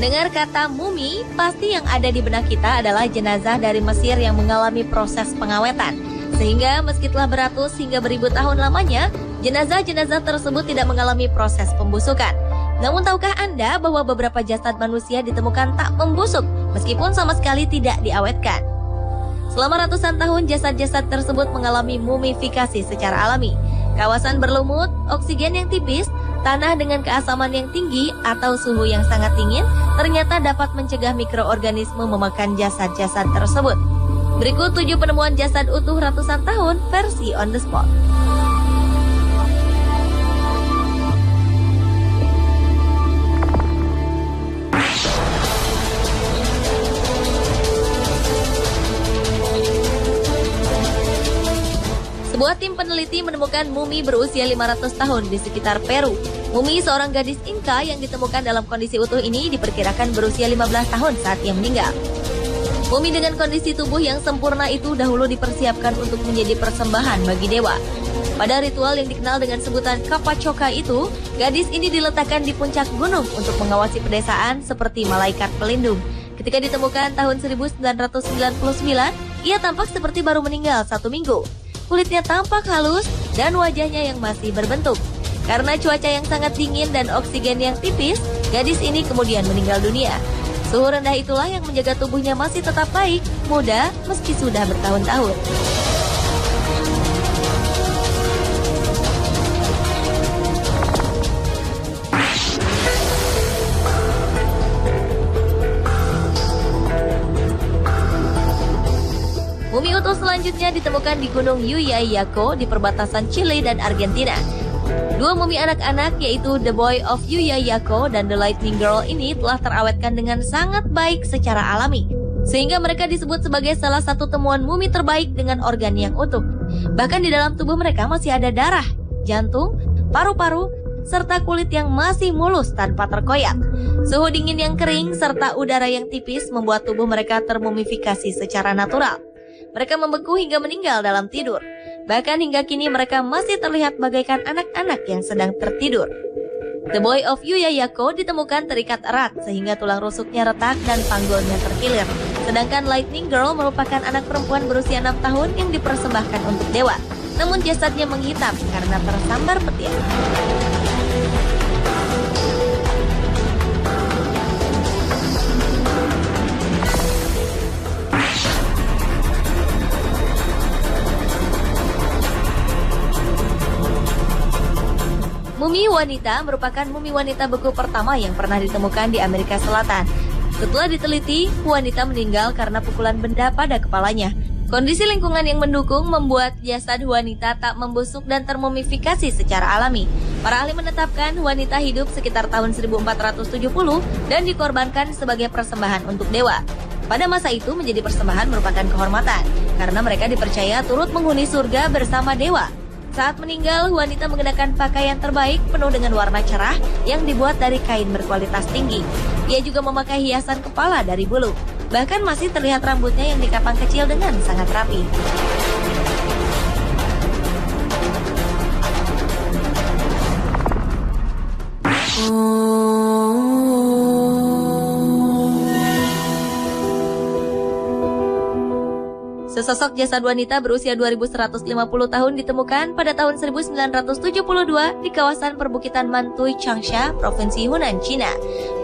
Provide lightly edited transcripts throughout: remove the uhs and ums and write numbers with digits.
Mendengar kata mumi, pasti yang ada di benak kita adalah jenazah dari Mesir yang mengalami proses pengawetan. Sehingga meski telah beratus hingga beribu tahun lamanya, jenazah-jenazah tersebut tidak mengalami proses pembusukan. Namun tahukah Anda bahwa beberapa jasad manusia ditemukan tak membusuk meskipun sama sekali tidak diawetkan? Selama ratusan tahun jasad-jasad tersebut mengalami mumifikasi secara alami. Kawasan berlumut, oksigen yang tipis, tanah dengan keasaman yang tinggi atau suhu yang sangat dingin ternyata dapat mencegah mikroorganisme memakan jasad-jasad tersebut. Berikut 7 penemuan jasad utuh ratusan tahun versi on the spot. Sebuah tim peneliti menemukan mumi berusia 500 tahun di sekitar Peru. Mumi seorang gadis Inka yang ditemukan dalam kondisi utuh ini diperkirakan berusia 15 tahun saat ia meninggal. Mumi dengan kondisi tubuh yang sempurna itu dahulu dipersiapkan untuk menjadi persembahan bagi dewa. Pada ritual yang dikenal dengan sebutan Capachoca itu, gadis ini diletakkan di puncak gunung untuk mengawasi pedesaan seperti malaikat pelindung. Ketika ditemukan tahun 1999, ia tampak seperti baru meninggal 1 minggu. Kulitnya tampak halus dan wajahnya yang masih berbentuk. Karena cuaca yang sangat dingin dan oksigen yang tipis, gadis ini kemudian meninggal dunia. Suhu rendah itulah yang menjaga tubuhnya masih tetap baik, muda, meski sudah bertahun-tahun. Mumi utuh selanjutnya ditemukan di Gunung Yuyayaco di perbatasan Chile dan Argentina. 2 mumi anak-anak yaitu The Boy of Yuyayaco dan The Lightning Girl ini telah terawetkan dengan sangat baik secara alami. Sehingga mereka disebut sebagai salah satu temuan mumi terbaik dengan organ yang utuh. Bahkan di dalam tubuh mereka masih ada darah, jantung, paru-paru, serta kulit yang masih mulus tanpa terkoyak. Suhu dingin yang kering serta udara yang tipis membuat tubuh mereka termumifikasi secara natural. Mereka membeku hingga meninggal dalam tidur. Bahkan hingga kini mereka masih terlihat bagaikan anak-anak yang sedang tertidur. The Boy of Yuyayaco ditemukan terikat erat sehingga tulang rusuknya retak dan panggulnya terkilir. Sedangkan Lightning Girl merupakan anak perempuan berusia 6 tahun yang dipersembahkan untuk dewa. Namun jasadnya menghitam karena tersambar petir. Mumi wanita merupakan mumi wanita beku pertama yang pernah ditemukan di Amerika Selatan. Setelah diteliti, wanita meninggal karena pukulan benda pada kepalanya. Kondisi lingkungan yang mendukung membuat jasad wanita tak membusuk dan termumifikasi secara alami. Para ahli menetapkan wanita hidup sekitar tahun 1470 dan dikorbankan sebagai persembahan untuk dewa. Pada masa itu menjadi persembahan merupakan kehormatan, karena mereka dipercaya turut menghuni surga bersama dewa. Saat meninggal, wanita mengenakan pakaian terbaik penuh dengan warna cerah yang dibuat dari kain berkualitas tinggi. Ia juga memakai hiasan kepala dari bulu. Bahkan masih terlihat rambutnya yang dikapang kecil dengan sangat rapi. Sesosok jasad wanita berusia 2150 tahun ditemukan pada tahun 1972 di kawasan perbukitan Mantui, Changsha, Provinsi Hunan, Cina.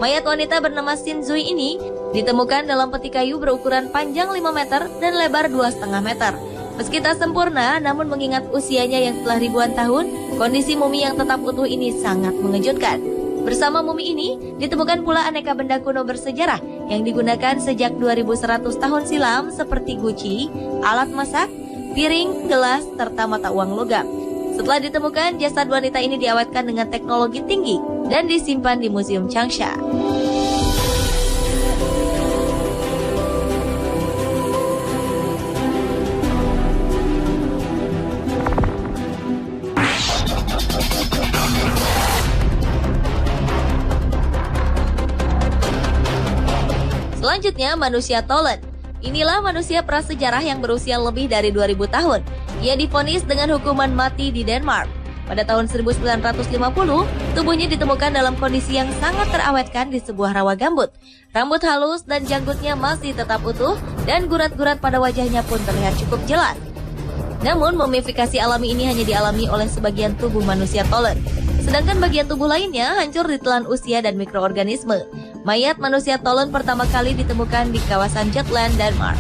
Mayat wanita bernama Xin Zui ini ditemukan dalam peti kayu berukuran panjang 5 meter dan lebar 2,5 meter. Meski tak sempurna, namun mengingat usianya yang telah ribuan tahun, kondisi mumi yang tetap utuh ini sangat mengejutkan. Bersama mumi ini, ditemukan pula aneka benda kuno bersejarah yang digunakan sejak 2100 tahun silam seperti guci, alat masak, piring, gelas, serta mata uang logam. Setelah ditemukan, jasad wanita ini diawetkan dengan teknologi tinggi dan disimpan di Museum Changsha. Selanjutnya, manusia Tolen. Inilah manusia prasejarah yang berusia lebih dari 2000 tahun. Ia divonis dengan hukuman mati di Denmark. Pada tahun 1950, tubuhnya ditemukan dalam kondisi yang sangat terawetkan di sebuah rawa gambut. Rambut halus dan janggutnya masih tetap utuh dan gurat-gurat pada wajahnya pun terlihat cukup jelas. Namun, mumifikasi alami ini hanya dialami oleh sebagian tubuh manusia Tholen. Sedangkan bagian tubuh lainnya hancur ditelan usia dan mikroorganisme. Mayat manusia Tholen pertama kali ditemukan di kawasan Jutland, Denmark.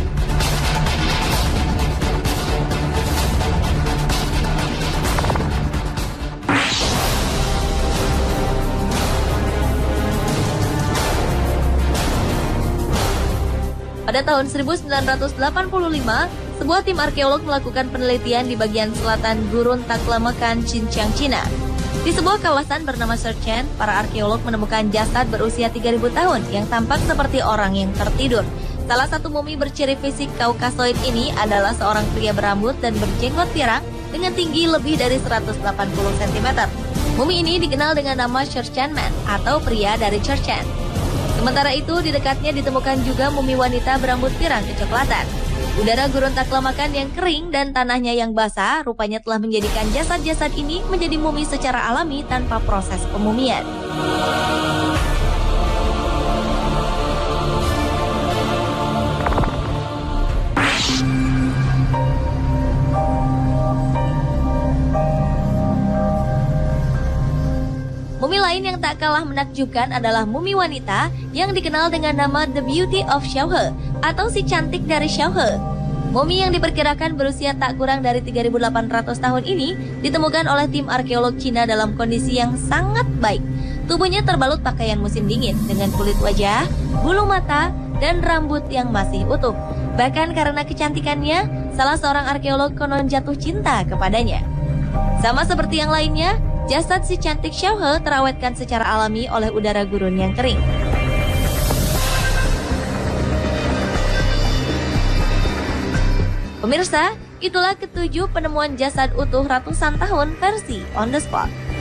Pada tahun 1985, sebuah tim arkeolog melakukan penelitian di bagian selatan Gurun Taklamakan, Xinjiang, Cina. Di sebuah kawasan bernama Serchen, para arkeolog menemukan jasad berusia 3.000 tahun yang tampak seperti orang yang tertidur. Salah satu mumi berciri fisik Kaukasoid ini adalah seorang pria berambut dan berjenggot pirang dengan tinggi lebih dari 180 cm. Mumi ini dikenal dengan nama Serchen Man atau pria dari Serchen. Sementara itu, di dekatnya ditemukan juga mumi wanita berambut pirang kecoklatan. Udara Gurun Taklamakan yang kering dan tanahnya yang basah rupanya telah menjadikan jasad-jasad ini menjadi mumi secara alami tanpa proses pemumian. Mumi lain yang tak kalah menakjubkan adalah mumi wanita yang dikenal dengan nama The Beauty of Xiaohe atau si cantik dari Xiaohe. Mumi yang diperkirakan berusia tak kurang dari 3.800 tahun ini ditemukan oleh tim arkeolog Cina dalam kondisi yang sangat baik. Tubuhnya terbalut pakaian musim dingin dengan kulit wajah, bulu mata, dan rambut yang masih utuh. Bahkan karena kecantikannya, salah seorang arkeolog konon jatuh cinta kepadanya. Sama seperti yang lainnya, jasad si cantik Xiaohe terawetkan secara alami oleh udara gurun yang kering. Pemirsa, itulah ketujuh penemuan jasad utuh ratusan tahun versi On The Spot.